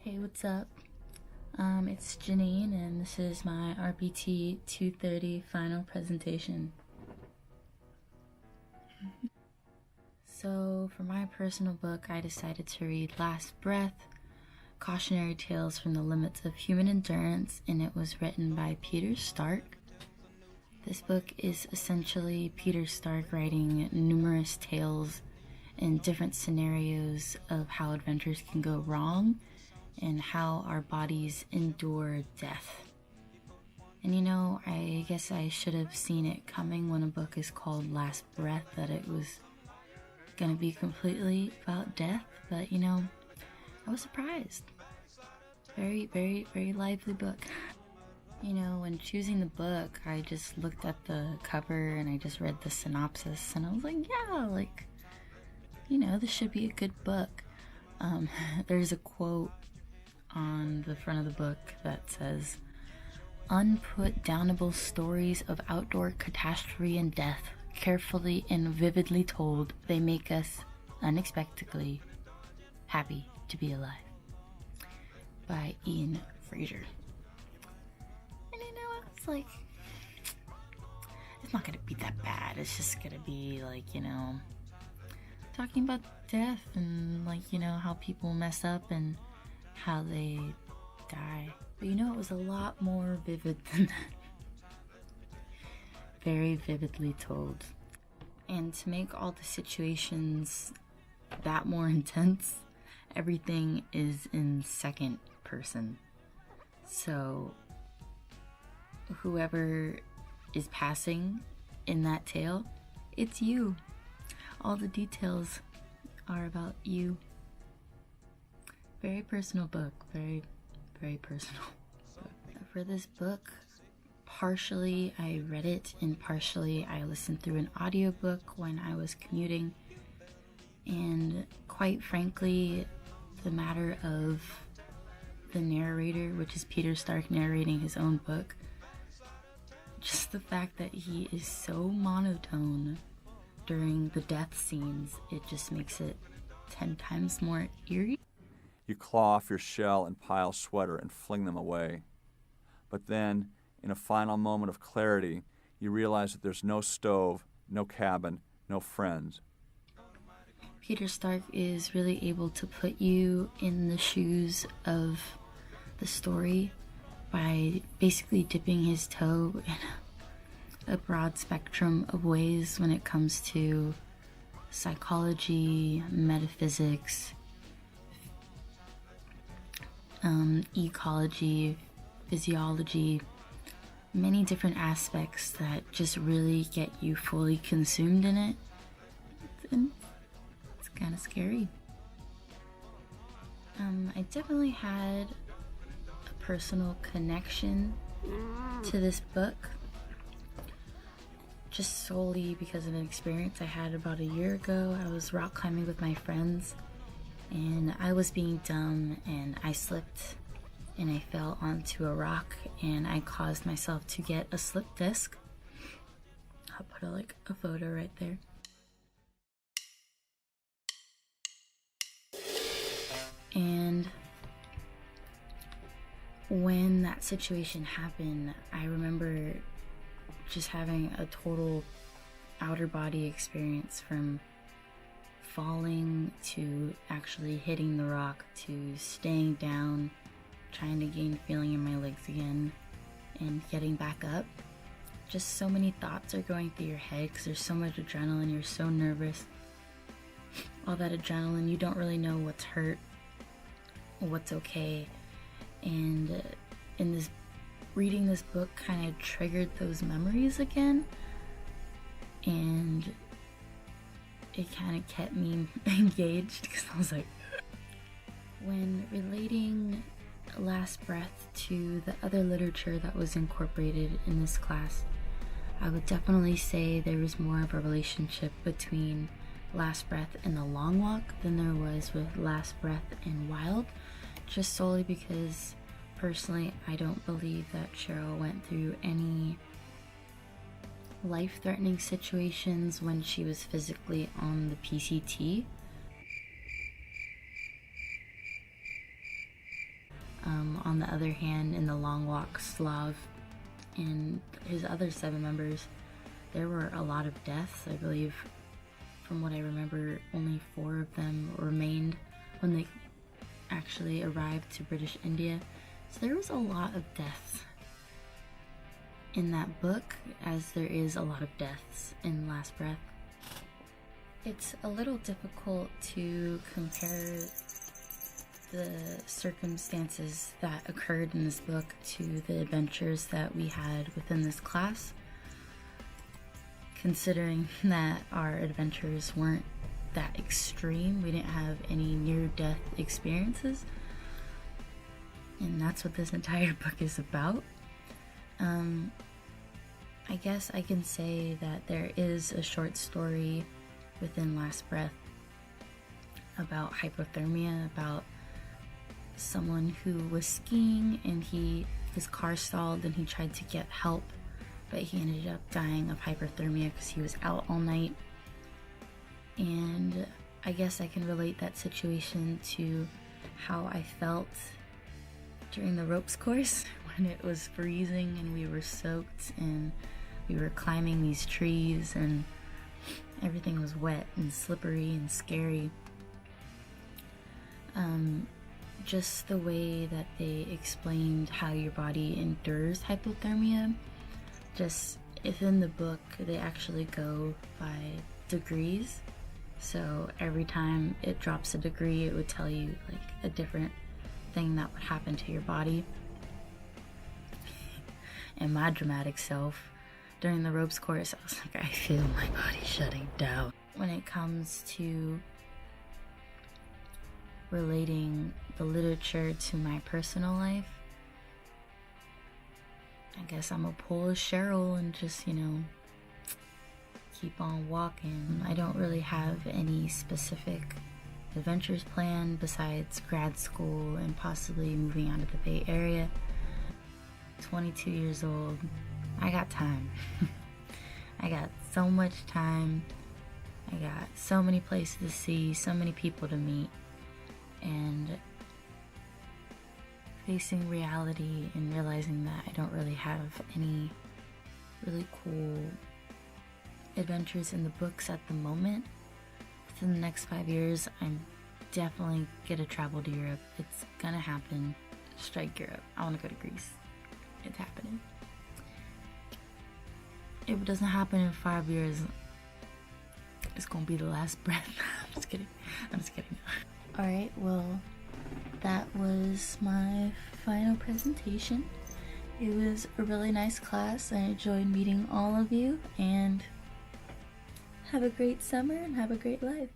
Hey, what's up? It's Janine, and this is my RPT230 final presentation. So, for my personal book, I decided to read Last Breath, Cautionary Tales from the Limits of Human Endurance, and it was written by Peter Stark. This book is essentially Peter Stark writing numerous tales in different scenarios of how adventures can go wrong and how our bodies endure death. And you know, I guess I should have seen it coming when a book is called Last Breath, that it was gonna be completely about death, but you know, I was surprised. Very, very, very lively book. You know, when choosing the book, I just looked at the cover and I just read the synopsis and I was like, yeah, like, you know, this should be a good book. There's a quote on the front of the book that says, "Unput-downable stories of outdoor catastrophe and death, carefully and vividly told, they make us unexpectedly happy to be alive." By Ian Fraser. And you know, it's like, it's not gonna be that bad. It's just gonna be like, you know, talking about death and like, you know, how people mess up and how they die. But you know, it was a lot more vivid than that. Very vividly told. And to make all the situations that more intense, everything is in second person. So whoever is passing in that tale, it's you. All the details are about you. Very personal book. Very, very personal book. For this book, partially I read it and partially I listened through an audiobook when I was commuting. And quite frankly, the matter of the narrator, which is Peter Stark narrating his own book, just the fact that he is so monotone during the death scenes, it just makes it 10 times more eerie. You claw off your shell and pile sweater and fling them away. But then, in a final moment of clarity, you realize that there's no stove, no cabin, no friends. Peter Stark is really able to put you in the shoes of the story by basically dipping his toe in a broad spectrum of ways when it comes to psychology, metaphysics, ecology, physiology, many different aspects that just really get you fully consumed in it. And it's kind of scary. I definitely had a personal connection to this book, just solely because of an experience I had about a year ago. I was rock climbing with my friends and I was being dumb and I slipped and I fell onto a rock and I caused myself to get a slip disc. I'll put a photo right there. And when that situation happened, I remember just having a total outer body experience, from falling to actually hitting the rock to staying down, trying to gain feeling in my legs again and getting back up. Just so many thoughts are going through your head because there's so much adrenaline, you're so nervous. All that adrenaline, you don't really know what's hurt or what's okay. And reading this book kind of triggered those memories again, and it kind of kept me engaged because I was like, when relating Last Breath to the other literature that was incorporated in this class, I would definitely say there was more of a relationship between Last Breath and The Long Walk than there was with Last Breath and Wild, just solely because personally I don't believe that Cheryl went through any life-threatening situations when she was physically on the PCT. on the other hand, in the Long Walk, Slav and his other 7 members, there were a lot of deaths. I believe, from what I remember, only 4 of them remained when they actually arrived to British India. So there was a lot of deaths in that book, as there is a lot of deaths in Last Breath. It's a little difficult to compare the circumstances that occurred in this book to the adventures that we had within this class, considering that our adventures weren't that extreme. We didn't have any near-death experiences, and that's what this entire book is about. I guess I can say that there is a short story within Last Breath about hypothermia, about someone who was skiing and his car stalled and he tried to get help, but he ended up dying of hypothermia because he was out all night. And I guess I can relate that situation to how I felt during the ropes course when it was freezing and we were soaked and we were climbing these trees and everything was wet and slippery and scary. Just the way that they explained how your body endures hypothermia. Just, if in the book they actually go by degrees, so every time it drops a degree it would tell you like a different thing that would happen to your body. And my dramatic self, during the ropes course, I was like, I feel my body shutting down. When it comes to relating the literature to my personal life, I guess I'm gonna pull a Cheryl and just, keep on walking. I don't really have any specific adventures planned besides grad school and possibly moving out of the Bay Area. 22 years old. I got time. I got so much time. I got so many places to see, so many people to meet, and facing reality and realizing that I don't really have any really cool adventures in the books at the moment. Within the next 5 years, I'm definitely gonna travel to Europe. It's gonna happen. Strike Europe. I want to go to Greece. It's happening. If it doesn't happen in 5 years, it's gonna be the last breath. I'm just kidding. Alright, well, that was my final presentation. It was a really nice class. I enjoyed meeting all of you, and have a great summer and have a great life.